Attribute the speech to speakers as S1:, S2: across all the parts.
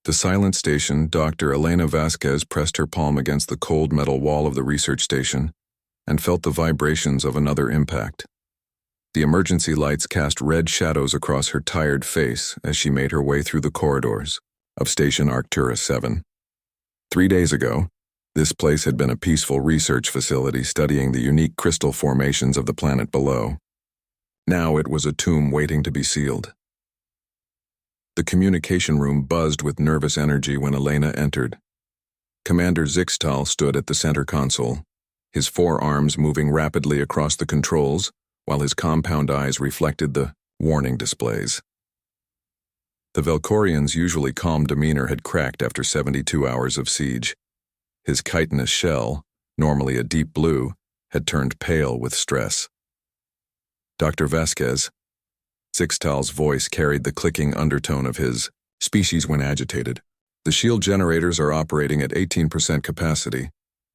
S1: The silent station, Dr. Elena Vasquez pressed her palm against the cold metal wall of the research station and felt the vibrations of another impact. The emergency lights cast red shadows across her tired face as she made her way through the corridors of Station Arcturus 7. 3 days ago, this place had been a peaceful research facility studying the unique crystal formations of the planet below. Now it was a tomb waiting to be sealed. The communication room buzzed with nervous energy when Elena entered. Commander Zixtal stood at the center console, his forearms moving rapidly across the controls while his compound eyes reflected the warning displays. The Velkorian's usually calm demeanor had cracked after 72 hours of siege. His chitinous shell, normally a deep blue, had turned pale with stress. Dr. Vasquez, Zixtal's voice carried the clicking undertone of his species when agitated. The shield generators are operating at 18% capacity.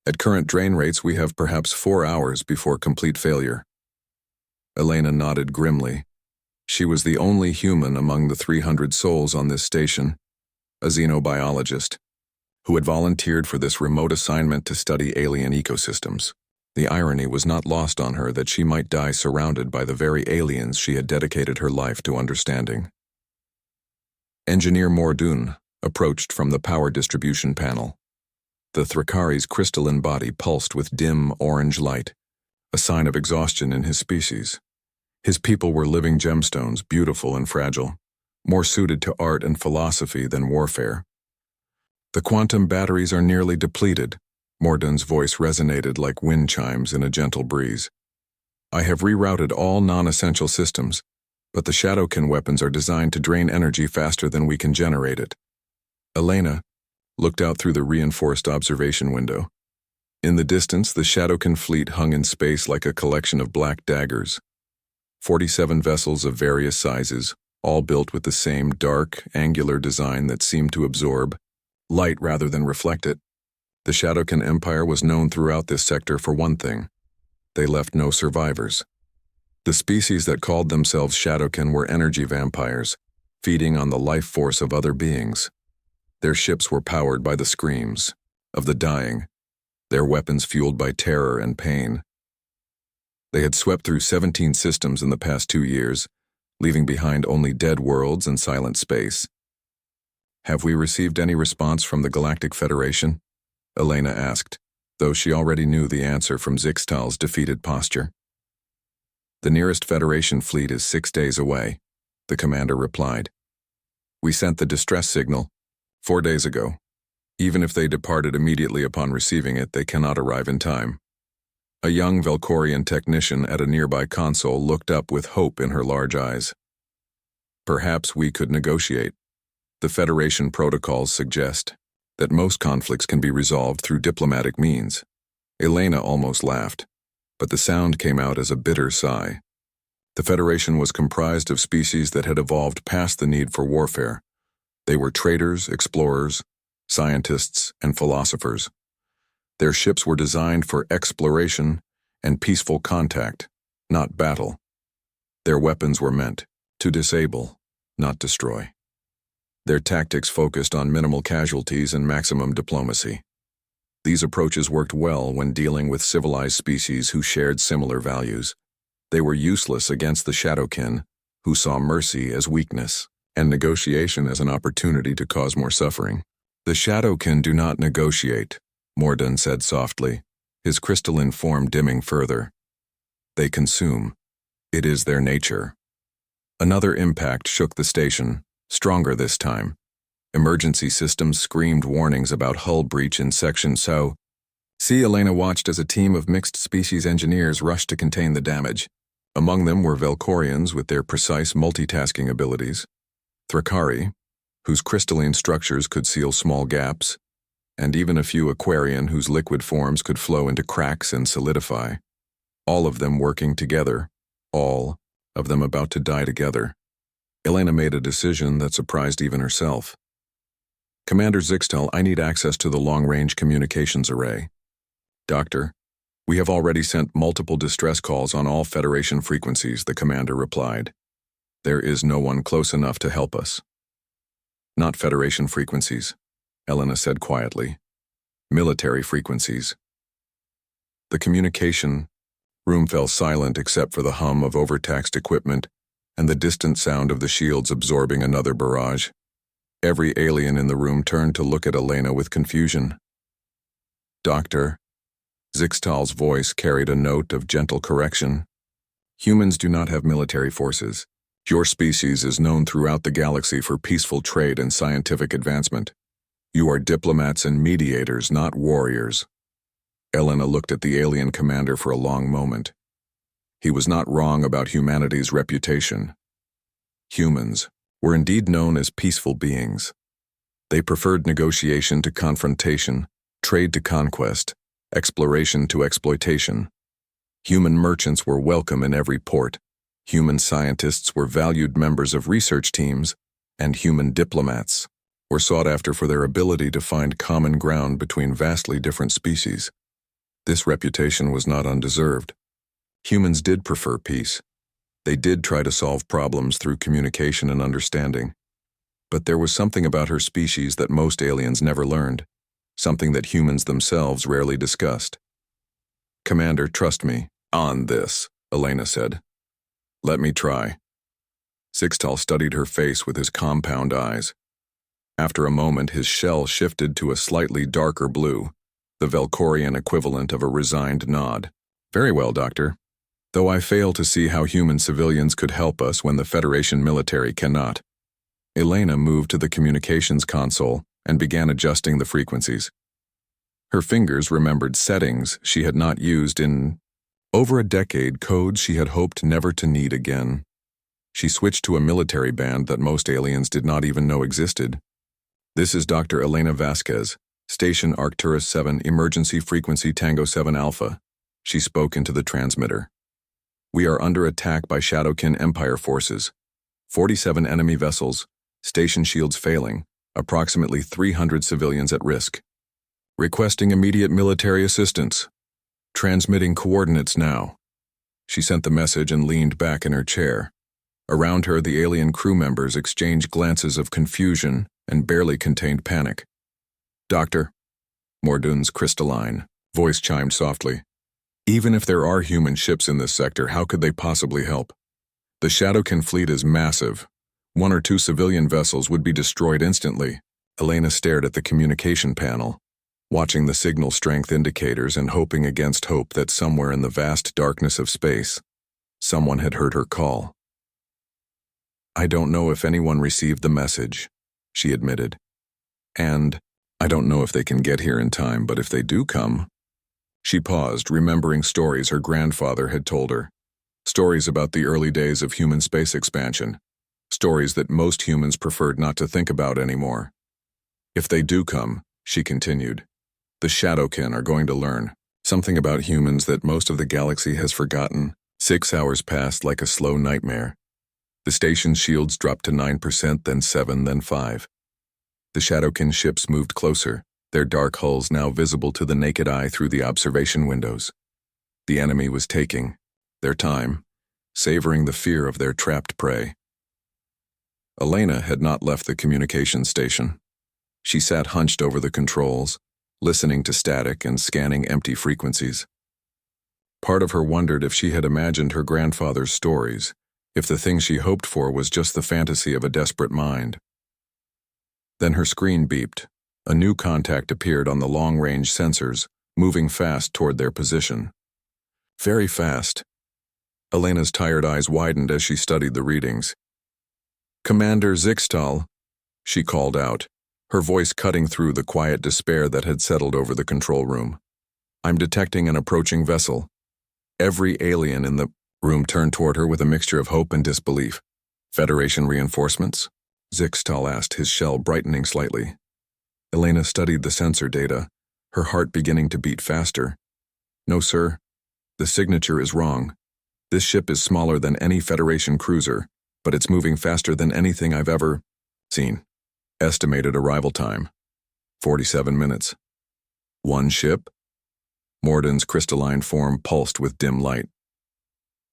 S1: At current drain rates, we have perhaps 4 hours before complete failure. Elena nodded grimly. She was the only human among the 300 souls on this station, a xenobiologist, who had volunteered for this remote assignment to study alien ecosystems. The irony was not lost on her that she might die surrounded by the very aliens she had dedicated her life to understanding. Engineer Mordun approached from the power distribution panel. The Thrakari's crystalline body pulsed with dim orange light, a sign of exhaustion in his species. His people were living gemstones, beautiful and fragile, more suited to art and philosophy than warfare. The quantum batteries are nearly depleted. Mordun's voice resonated like wind chimes in a gentle breeze. I have rerouted all non-essential systems, but the Shadowkin weapons are designed to drain energy faster than we can generate it. Elena looked out through the reinforced observation window. In the distance, the Shadowkin fleet hung in space like a collection of black daggers. 47 vessels of various sizes, all built with the same dark, angular design that seemed to absorb light rather than reflect it. The Shadowkin Empire was known throughout this sector for one thing: they left no survivors. The species that called themselves Shadowkin were energy vampires, feeding on the life force of other beings. Their ships were powered by the screams of the dying, their weapons fueled by terror and pain. They had swept through 17 systems in the past 2 years, leaving behind only dead worlds and silent space. Have we received any response from the Galactic Federation? Elena asked, though she already knew the answer from Zixtal's defeated posture. The nearest Federation fleet is 6 days away, the commander replied. We sent the distress signal 4 days ago. Even if they departed immediately upon receiving it, they cannot arrive in time. A young Velkorian technician at a nearby console looked up with hope in her large eyes. Perhaps we could negotiate. The Federation protocols suggest that most conflicts can be resolved through diplomatic means. Elena almost laughed, but the sound came out as a bitter sigh. The Federation was comprised of species that had evolved past the need for warfare. They were traders, explorers, scientists, and philosophers. Their ships were designed for exploration and peaceful contact, not battle. Their weapons were meant to disable, not destroy. Their tactics focused on minimal casualties and maximum diplomacy. These approaches worked well when dealing with civilized species who shared similar values. They were useless against the Shadowkin, who saw mercy as weakness and negotiation as an opportunity to cause more suffering. The Shadowkin do not negotiate, Mordun said softly, his crystalline form dimming further. They consume. It is their nature. Another impact shook the station, stronger this time. Emergency systems screamed warnings about hull breach in Section So. Elena watched as a team of mixed-species engineers rushed to contain the damage. Among them were Velkorians with their precise multitasking abilities, Thrakari, whose crystalline structures could seal small gaps, and even a few Aquarian whose liquid forms could flow into cracks and solidify. All of them working together, all of them about to die together. Elena made a decision that surprised even herself. Commander Zixtal, I need access to the long-range communications array. Doctor, we have already sent multiple distress calls on all Federation frequencies, the commander replied. There is no one close enough to help us. Not Federation frequencies, Elena said quietly. Military frequencies. The communication room fell silent except for the hum of overtaxed equipment and the distant sound of the shields absorbing another barrage. Every alien in the room turned to look at Elena with confusion. Doctor, Zixtal's voice carried a note of gentle correction. Humans do not have military forces. Your species is known throughout the galaxy for peaceful trade and scientific advancement. You are diplomats and mediators, not warriors. Elena looked at the alien commander for a long moment. He was not wrong about humanity's reputation. Humans were indeed known as peaceful beings. They preferred negotiation to confrontation, trade to conquest, exploration to exploitation. Human merchants were welcome in every port. Human scientists were valued members of research teams, and human diplomats were sought after for their ability to find common ground between vastly different species. This reputation was not undeserved. Humans did prefer peace. They did try to solve problems through communication and understanding. But there was something about her species that most aliens never learned, something that humans themselves rarely discussed. Commander, trust me on this, Elena said. Let me try. Zixtal studied her face with his compound eyes. After a moment, his shell shifted to a slightly darker blue, the Velcorian equivalent of a resigned nod. Very well, Doctor. Though I fail to see how human civilians could help us when the Federation military cannot. Elena moved to the communications console and began adjusting the frequencies. Her fingers remembered settings she had not used in over a decade, codes she had hoped never to need again. She switched to a military band that most aliens did not even know existed. This is Dr. Elena Vasquez, Station Arcturus 7, Emergency Frequency Tango 7 Alpha. She spoke into the transmitter. We are under attack by Shadowkin Empire forces. 47 enemy vessels, station shields failing, approximately 300 civilians at risk. Requesting immediate military assistance. Transmitting coordinates now. She sent the message and leaned back in her chair. Around her, the alien crew members exchanged glances of confusion and barely contained panic. Doctor, Mordun's crystalline voice chimed softly. Even if there are human ships in this sector, how could they possibly help? The Shadowkin fleet is massive. 1 or 2 civilian vessels would be destroyed instantly. Elena stared at the communication panel, watching the signal strength indicators and hoping against hope that somewhere in the vast darkness of space, someone had heard her call. I don't know if anyone received the message, she admitted. And I don't know if they can get here in time, but if they do come. She paused, remembering stories her grandfather had told her. Stories about the early days of human space expansion. Stories that most humans preferred not to think about anymore. If they do come, she continued, the Shadowkin are going to learn something about humans that most of the galaxy has forgotten. 6 hours passed like a slow nightmare. The station's shields dropped to 9%, then 7%, then 5%. The Shadowkin ships moved closer, their dark hulls now visible to the naked eye through the observation windows. The enemy was taking their time, savoring the fear of their trapped prey. Elena had not left the communications station. She sat hunched over the controls, listening to static and scanning empty frequencies. Part of her wondered if she had imagined her grandfather's stories, if the thing she hoped for was just the fantasy of a desperate mind. Then her screen beeped. A new contact appeared on the long-range sensors, moving fast toward their position. Very fast. Elena's tired eyes widened as she studied the readings. Commander Zixtal, she called out, her voice cutting through the quiet despair that had settled over the control room. I'm detecting an approaching vessel. Every alien in the room turned toward her with a mixture of hope and disbelief. Federation reinforcements? Zixtal asked, his shell brightening slightly. Elena studied the sensor data, her heart beginning to beat faster. No, sir. The signature is wrong. This ship is smaller than any Federation cruiser, but it's moving faster than anything I've ever seen. Estimated arrival time, 47 minutes. One ship? Mordun's crystalline form pulsed with dim light.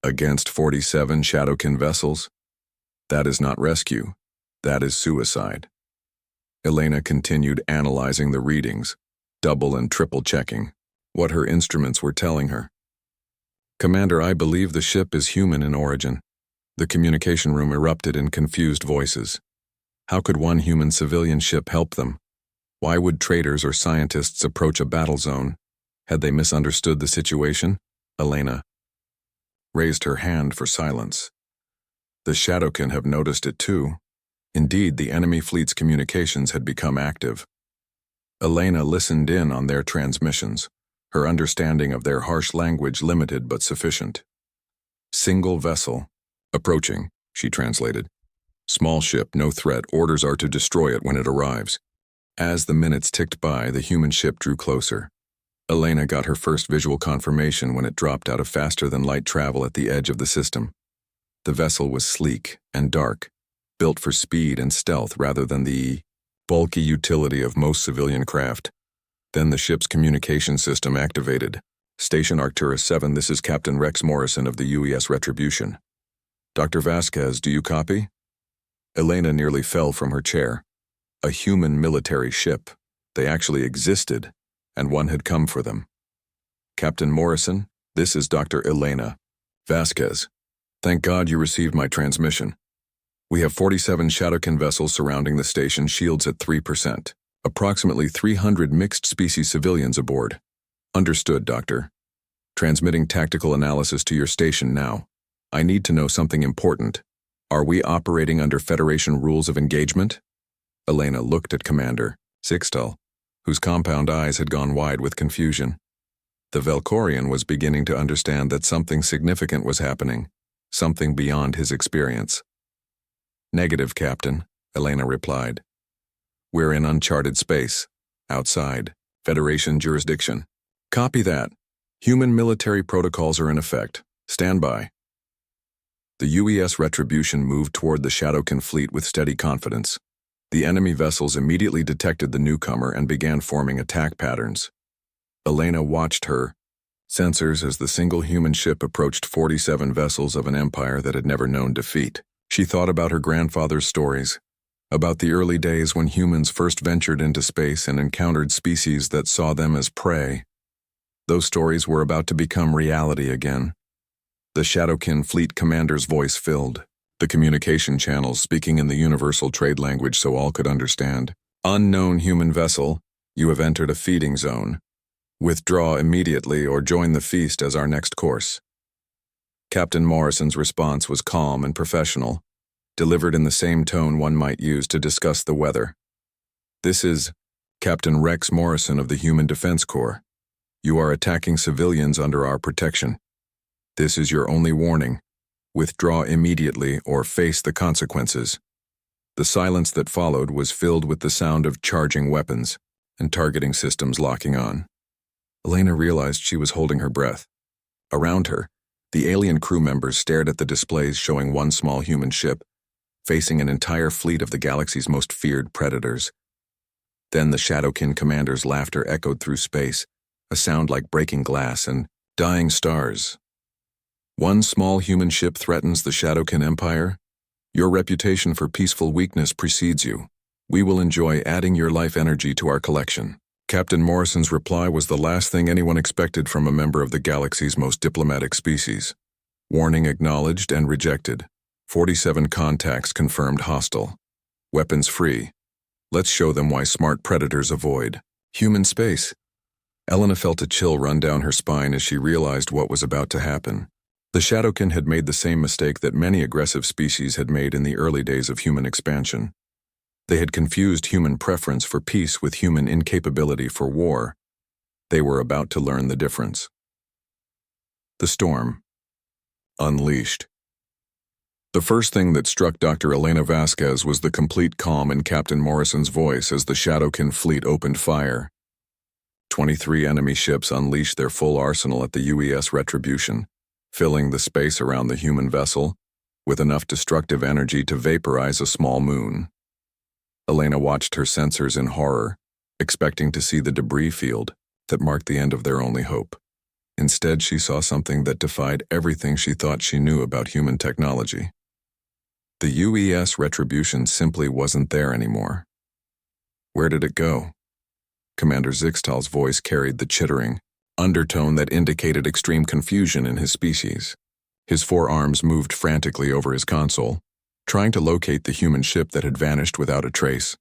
S1: Against 47 Shadowkin vessels? That is not rescue. That is suicide. Elena continued analyzing the readings, double and triple checking what her instruments were telling her. "Commander, I believe the ship is human in origin." The communication room erupted in confused voices. How could one human civilian ship help them? Why would traders or scientists approach a battle zone? Had they misunderstood the situation? Elena raised her hand for silence. The Shadowkin have noticed it too. Indeed, the enemy fleet's communications had become active. Elena listened in on their transmissions, her understanding of their harsh language limited but sufficient. "Single vessel. Approaching," she translated. "Small ship, no threat. Orders are to destroy it when it arrives." As the minutes ticked by, the human ship drew closer. Elena got her first visual confirmation when it dropped out of faster-than-light travel at the edge of the system. The vessel was sleek and dark, built for speed and stealth rather than the bulky utility of most civilian craft. Then the ship's communication system activated. "Station Arcturus 7, this is Captain Rex Morrison of the UES Retribution. Dr. Vasquez, do you copy?" Elena nearly fell from her chair. A human military ship. They actually existed, and one had come for them. "Captain Morrison, this is Dr. Elena Vasquez. Thank God you received my transmission. We have 47 Shadowkin vessels surrounding the station, shields at 3%. Approximately 300 mixed-species civilians aboard." "Understood, Doctor. Transmitting tactical analysis to your station now. I need to know something important. Are we operating under Federation rules of engagement?" Elena looked at Commander Sixtel, whose compound eyes had gone wide with confusion. The Velkorian was beginning to understand that something significant was happening, something beyond his experience. "Negative, Captain," Elena replied. "We're in uncharted space, outside Federation jurisdiction." "Copy that. Human military protocols are in effect. Stand by." The UES Retribution moved toward the Shadowkin fleet with steady confidence. The enemy vessels immediately detected the newcomer and began forming attack patterns. Elena watched her sensors as the single human ship approached 47 vessels of an empire that had never known defeat. She thought about her grandfather's stories, about the early days when humans first ventured into space and encountered species that saw them as prey. Those stories were about to become reality again. The Shadowkin fleet commander's voice filled the communication channels, speaking in the universal trade language so all could understand. "Unknown human vessel, you have entered a feeding zone. Withdraw immediately or join the feast as our next course." Captain Morrison's response was calm and professional, delivered in the same tone one might use to discuss the weather. "This is Captain Rex Morrison of the Human Defense Corps. You are attacking civilians under our protection. This is your only warning. Withdraw immediately or face the consequences." The silence that followed was filled with the sound of charging weapons and targeting systems locking on. Elena realized she was holding her breath. Around her, the alien crew members stared at the displays showing one small human ship, facing an entire fleet of the galaxy's most feared predators. Then the Shadowkin commander's laughter echoed through space, a sound like breaking glass and dying stars. "One small human ship threatens the Shadowkin Empire? Your reputation for peaceful weakness precedes you. We will enjoy adding your life energy to our collection." Captain Morrison's reply was the last thing anyone expected from a member of the galaxy's most diplomatic species. Warning acknowledged and rejected. 47 contacts confirmed hostile. Weapons free. Let's show them why smart predators avoid human space. Elena felt a chill run down her spine as she realized what was about to happen. The Shadowkin had made the same mistake that many aggressive species had made in the early days of human expansion. They had confused human preference for peace with human incapability for war. They were about to learn the difference. The storm. Unleashed. The first thing that struck Dr. Elena Vasquez was the complete calm in Captain Morrison's voice as the Shadowkin fleet opened fire. 23 enemy ships unleashed their full arsenal at the UES Retribution, filling the space around the human vessel with enough destructive energy to vaporize a small moon. Elena watched her sensors in horror, expecting to see the debris field that marked the end of their only hope. Instead, she saw something that defied everything she thought she knew about human technology. The UES Retribution simply wasn't there anymore. Where did it go? Commander Zixtal's voice carried the chittering undertone that indicated extreme confusion in his species. His forearms moved frantically over his console, trying to locate the human ship that had vanished without a trace.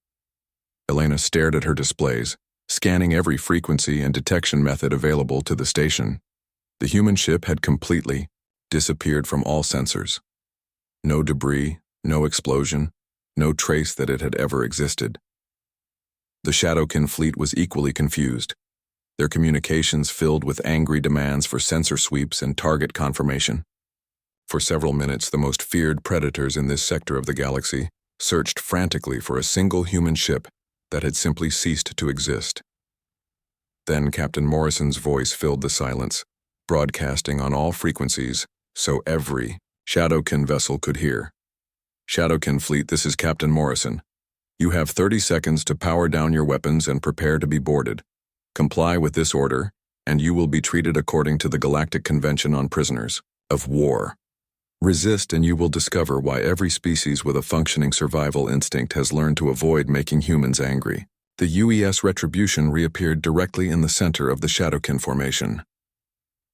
S1: Elena stared at her displays, scanning every frequency and detection method available to the station. The human ship had completely disappeared from all sensors. No debris, no explosion, no trace that it had ever existed. The Shadowkin fleet was equally confused, their communications filled with angry demands for sensor sweeps and target confirmation. For several minutes, the most feared predators in this sector of the galaxy searched frantically for a single human ship that had simply ceased to exist. Then Captain Morrison's voice filled the silence, broadcasting on all frequencies so every Shadowkin vessel could hear. Shadowkin fleet, this is Captain Morrison. You have 30 seconds to power down your weapons and prepare to be boarded. Comply with this order, and you will be treated according to the Galactic Convention on Prisoners of War. Resist and you will discover why every species with a functioning survival instinct has learned to avoid making humans angry. The UES Retribution reappeared directly in the center of the Shadowkin formation.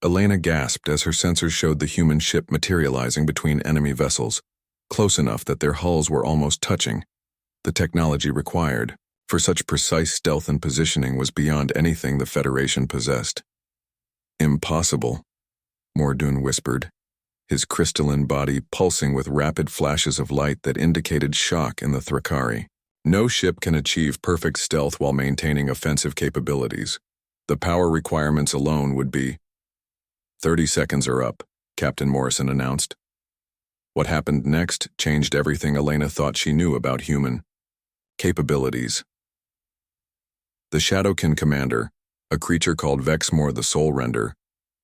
S1: Elena gasped as her sensors showed the human ship materializing between enemy vessels, close enough that their hulls were almost touching. The technology required for such precise stealth and positioning was beyond anything the Federation possessed. Impossible, Mordoon whispered, his crystalline body pulsing with rapid flashes of light that indicated shock in the Thrakari. No ship can achieve perfect stealth while maintaining offensive capabilities. The power requirements alone would be 30 seconds are up, Captain Morrison announced. What happened next changed everything Elena thought she knew about human capabilities. The Shadowkin commander, a creature called Vexmore the Soul Render,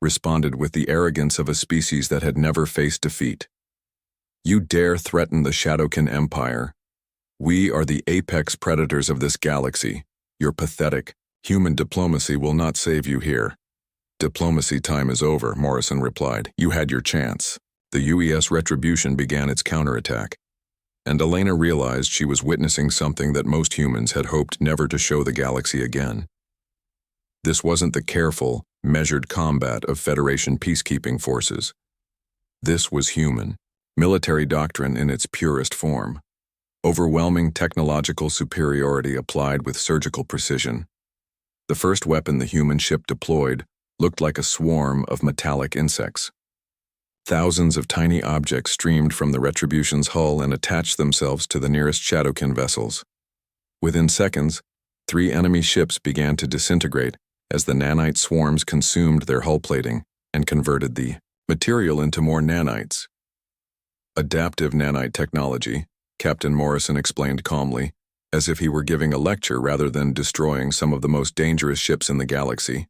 S1: responded with the arrogance of a species that had never faced defeat. You dare threaten the Shadowkin Empire? We are the apex predators of this galaxy. Your pathetic, human diplomacy will not save you here. Diplomacy time is over, Morrison replied. You had your chance. The UES Retribution began its counterattack, and Elena realized she was witnessing something that most humans had hoped never to show the galaxy again. This wasn't the careful, measured combat of Federation peacekeeping forces. This was human, military doctrine in its purest form. Overwhelming technological superiority applied with surgical precision. The first weapon the human ship deployed looked like a swarm of metallic insects. Thousands of tiny objects streamed from the Retribution's hull and attached themselves to the nearest Shadowkin vessels. Within seconds, 3 enemy ships began to disintegrate as the nanite swarms consumed their hull plating and converted the material into more nanites. Adaptive nanite technology, Captain Morrison explained calmly, as if he were giving a lecture rather than destroying some of the most dangerous ships in the galaxy.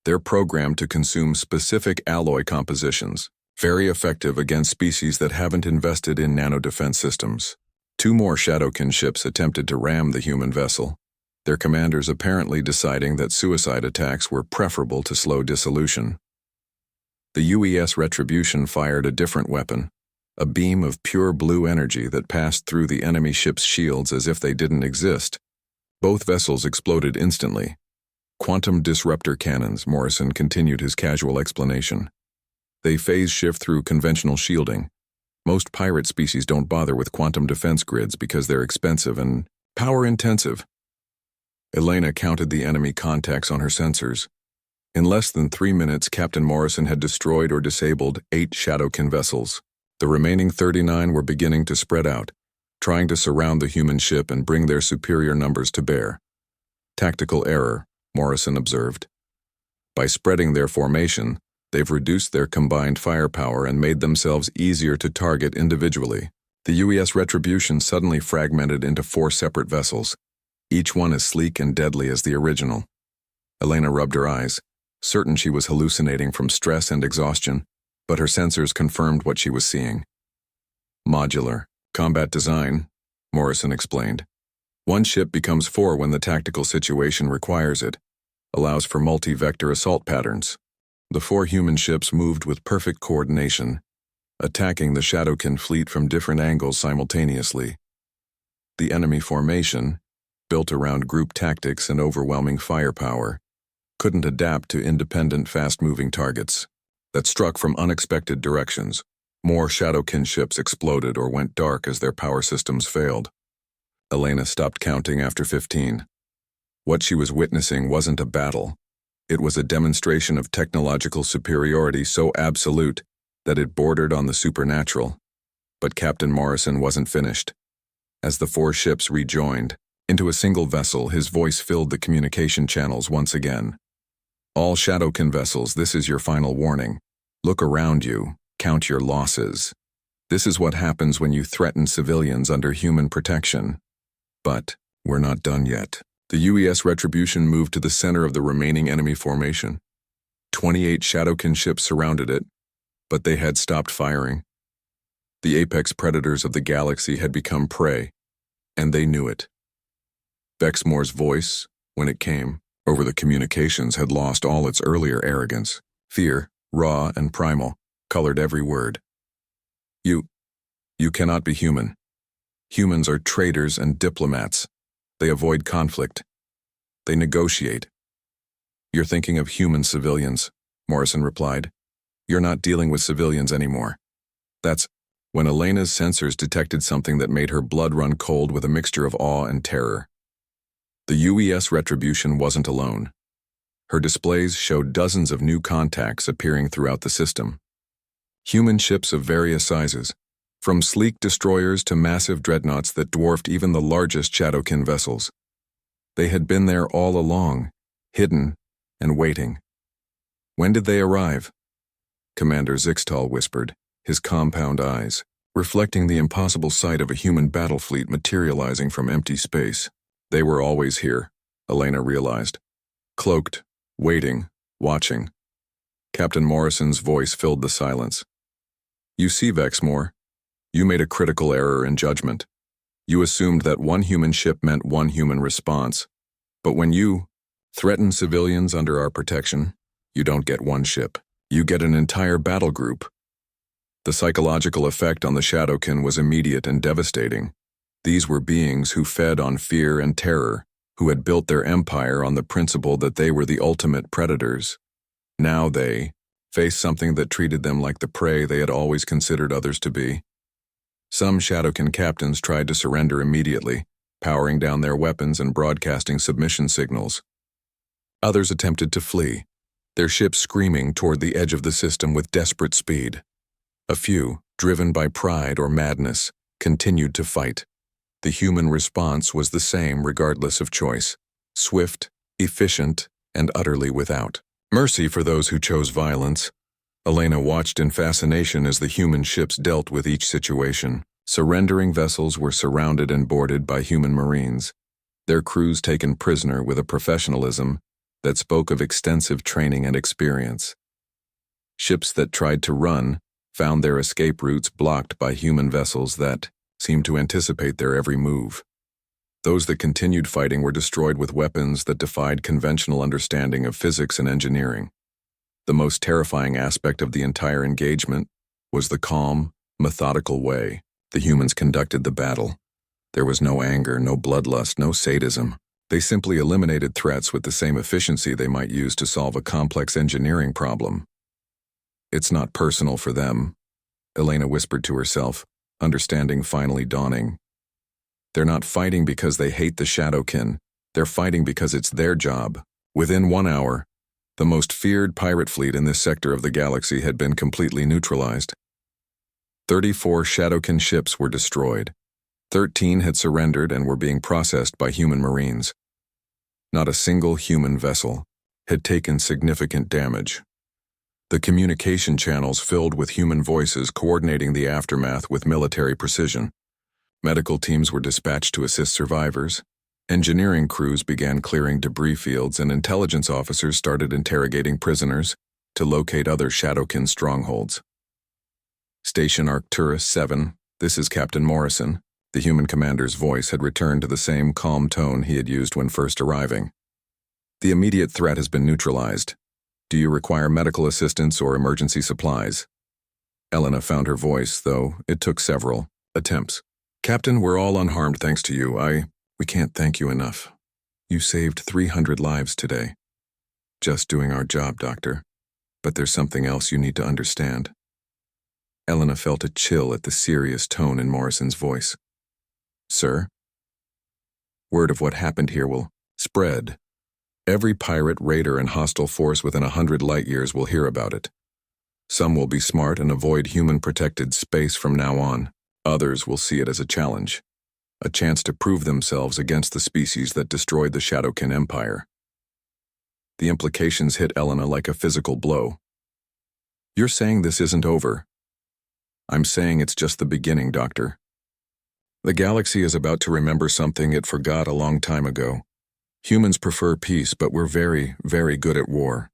S1: They're programmed to consume specific alloy compositions, very effective against species that haven't invested in nano-defense systems. 2 more Shadowkin ships attempted to ram the human vessel, their commanders apparently deciding that suicide attacks were preferable to slow dissolution. The UES Retribution fired a different weapon, a beam of pure blue energy that passed through the enemy ship's shields as if they didn't exist. Both vessels exploded instantly. Quantum disruptor cannons, Morrison continued his casual explanation. They phase shift through conventional shielding. Most pirate species don't bother with quantum defense grids because they're expensive and power-intensive. Elena counted the enemy contacts on her sensors. In less than 3 minutes, Captain Morrison had destroyed or disabled 8 Shadowkin vessels. The remaining 39 were beginning to spread out, trying to surround the human ship and bring their superior numbers to bear. Tactical error, Morrison observed. By spreading their formation, they've reduced their combined firepower and made themselves easier to target individually. The UES Retribution suddenly fragmented into 4 separate vessels, each one as sleek and deadly as the original. Elena rubbed her eyes, certain she was hallucinating from stress and exhaustion, but her sensors confirmed what she was seeing. Modular combat design, Morrison explained. 1 ship becomes 4 when the tactical situation requires it, allows for multi-vector assault patterns. The 4 human ships moved with perfect coordination, attacking the Shadowkin fleet from different angles simultaneously. The enemy formation, built around group tactics and overwhelming firepower, couldn't adapt to independent, fast-moving targets that struck from unexpected directions. More Shadowkin ships exploded or went dark as their power systems failed. Elena stopped counting after 15. What she was witnessing wasn't a battle. It was a demonstration of technological superiority so absolute that it bordered on the supernatural. But Captain Morrison wasn't finished. As the 4 ships rejoined into a single vessel, his voice filled the communication channels once again. All Shadowkin vessels, this is your final warning. Look around you, count your losses. This is what happens when you threaten civilians under human protection. But we're not done yet. The UES Retribution moved to the center of the remaining enemy formation. 28 Shadowkin ships surrounded it, but they had stopped firing. The apex predators of the galaxy had become prey, and they knew it. Vexmore's voice, when it came over the communications, had lost all its earlier arrogance. Fear, raw and primal, colored every word. You cannot be human. Humans are traitors and diplomats. They avoid conflict. They negotiate. You're thinking of human civilians, Morrison replied. You're not dealing with civilians anymore. That's when Elena's sensors detected something that made her blood run cold with a mixture of awe and terror. The UES Retribution wasn't alone. Her displays showed dozens of new contacts appearing throughout the system. Human ships of various sizes, from sleek destroyers to massive dreadnoughts that dwarfed even the largest Shadowkin vessels. They had been there all along, hidden and waiting. When did they arrive? Commander Zixtal whispered, his compound eyes reflecting the impossible sight of a human battle fleet materializing from empty space. They were always here, Elena realized. Cloaked, waiting, watching. Captain Morrison's voice filled the silence. You see, Vexmore, you made a critical error in judgment. You assumed that one human ship meant one human response. But when you threaten civilians under our protection, you don't get one ship. You get an entire battle group. The psychological effect on the Shadowkin was immediate and devastating. These were beings who fed on fear and terror, who had built their empire on the principle that they were the ultimate predators. Now they faced something that treated them like the prey they had always considered others to be. Some Shadowkin captains tried to surrender immediately, powering down their weapons and broadcasting submission signals. Others attempted to flee, their ships screaming toward the edge of the system with desperate speed. A few, driven by pride or madness, continued to fight. The human response was the same regardless of choice: swift, efficient, and utterly without mercy for those who chose violence. Elena watched in fascination as the human ships dealt with each situation. Surrendering vessels were surrounded and boarded by human marines, their crews taken prisoner with a professionalism that spoke of extensive training and experience. Ships that tried to run found their escape routes blocked by human vessels that seemed to anticipate their every move. Those that continued fighting were destroyed with weapons that defied conventional understanding of physics and engineering. The most terrifying aspect of the entire engagement was the calm, methodical way the humans conducted the battle. There was no anger, no bloodlust, no sadism. They simply eliminated threats with the same efficiency they might use to solve a complex engineering problem. It's not personal for them, Elena whispered to herself, understanding finally dawning. They're not fighting because they hate the Shadowkin. They're fighting because it's their job. Within 1 hour, the most feared pirate fleet in this sector of the galaxy had been completely neutralized. 34 Shadowkin ships were destroyed. 13 had surrendered and were being processed by human marines. Not a single human vessel had taken significant damage. The communication channels filled with human voices coordinating the aftermath with military precision. Medical teams were dispatched to assist survivors. Engineering crews began clearing debris fields, and intelligence officers started interrogating prisoners to locate other Shadowkin strongholds. Station Arcturus 7, this is Captain Morrison. The human commander's voice had returned to the same calm tone he had used when first arriving. The immediate threat has been neutralized. Do you require medical assistance or emergency supplies? Elena found her voice, though it took several attempts. Captain, we're all unharmed thanks to you. We can't thank you enough. You saved 300 lives today. Just doing our job, Doctor. But there's something else you need to understand. Elena felt a chill at the serious tone in Morrison's voice. Sir? Word of what happened here will spread. Every pirate, raider, and hostile force within 100 light-years will hear about it. Some will be smart and avoid human-protected space from now on. Others will see it as a challenge. A chance to prove themselves against the species that destroyed the Shadowkin Empire. The implications hit Elena like a physical blow. You're saying this isn't over. I'm saying it's just the beginning, Doctor. The galaxy is about to remember something it forgot a long time ago. Humans prefer peace, but we're very, very good at war.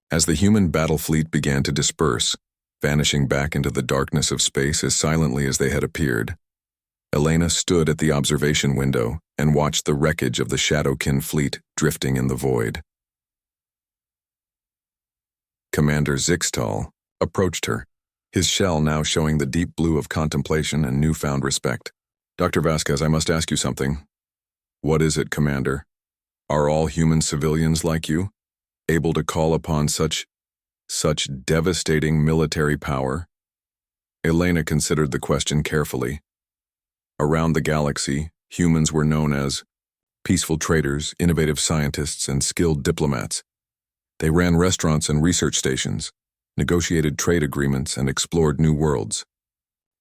S1: As the human battle fleet began to disperse, vanishing back into the darkness of space as silently as they had appeared, Elena stood at the observation window and watched the wreckage of the Shadowkin fleet drifting in the void. Commander Zixtal approached her, his shell now showing the deep blue of contemplation and newfound respect. Dr. Vasquez, I must ask you something. What is it, Commander? Are all human civilians like you, able to call upon such devastating military power? Elena considered the question carefully. Around the galaxy, humans were known as peaceful traders, innovative scientists, and skilled diplomats. They ran restaurants and research stations, negotiated trade agreements, and explored new worlds.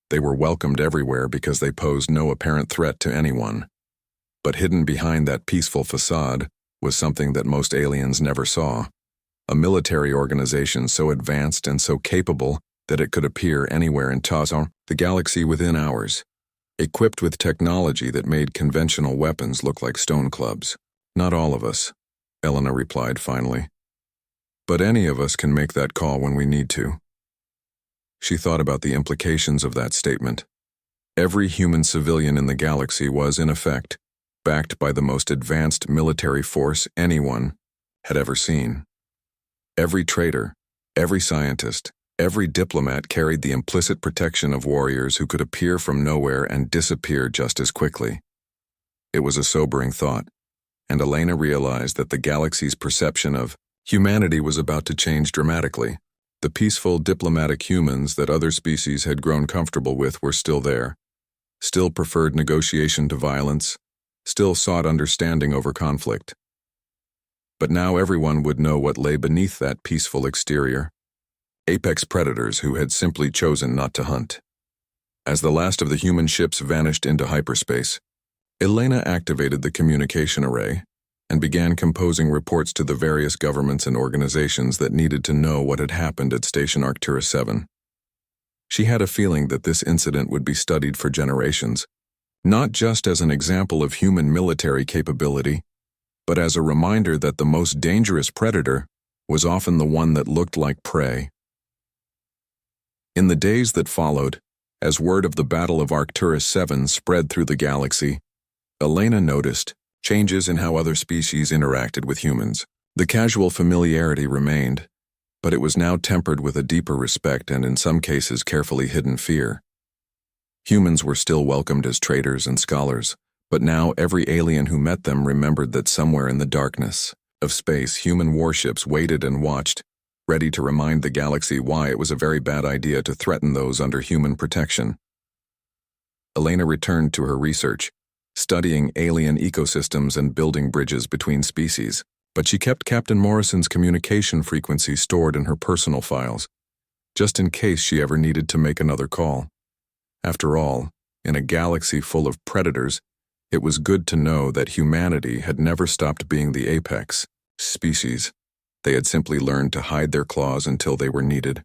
S1: They were welcomed everywhere because they posed no apparent threat to anyone. But hidden behind that peaceful facade was something that most aliens never saw. A military organization so advanced and so capable that it could appear anywhere in Tazon, the galaxy within hours, equipped with technology that made conventional weapons look like stone clubs. Not all of us, Elena replied finally. But any of us can make that call when we need to. She thought about the implications of that statement. Every human civilian in the galaxy was, in effect, backed by the most advanced military force anyone had ever seen. Every trader, every scientist, every diplomat carried the implicit protection of warriors who could appear from nowhere and disappear just as quickly. It was a sobering thought, and Elena realized that the galaxy's perception of humanity was about to change dramatically. The peaceful, diplomatic humans that other species had grown comfortable with were still there, still preferred negotiation to violence, still sought understanding over conflict. But now everyone would know what lay beneath that peaceful exterior. Apex predators who had simply chosen not to hunt. As the last of the human ships vanished into hyperspace, Elena activated the communication array and began composing reports to the various governments and organizations that needed to know what had happened at Station Arcturus 7. She had a feeling that this incident would be studied for generations, not just as an example of human military capability, but as a reminder that the most dangerous predator was often the one that looked like prey. In the days that followed, as word of the Battle of Arcturus 7 spread through the galaxy, Elena noticed changes in how other species interacted with humans. The casual familiarity remained, but it was now tempered with a deeper respect and in some cases carefully hidden fear. Humans were still welcomed as traders and scholars, but now every alien who met them remembered that somewhere in the darkness of space, human warships waited and watched, ready to remind the galaxy why it was a very bad idea to threaten those under human protection. Elena returned to her research, studying alien ecosystems and building bridges between species, but she kept Captain Morrison's communication frequency stored in her personal files, just in case she ever needed to make another call. After all, in a galaxy full of predators, it was good to know that humanity had never stopped being the apex species. They had simply learned to hide their claws until they were needed.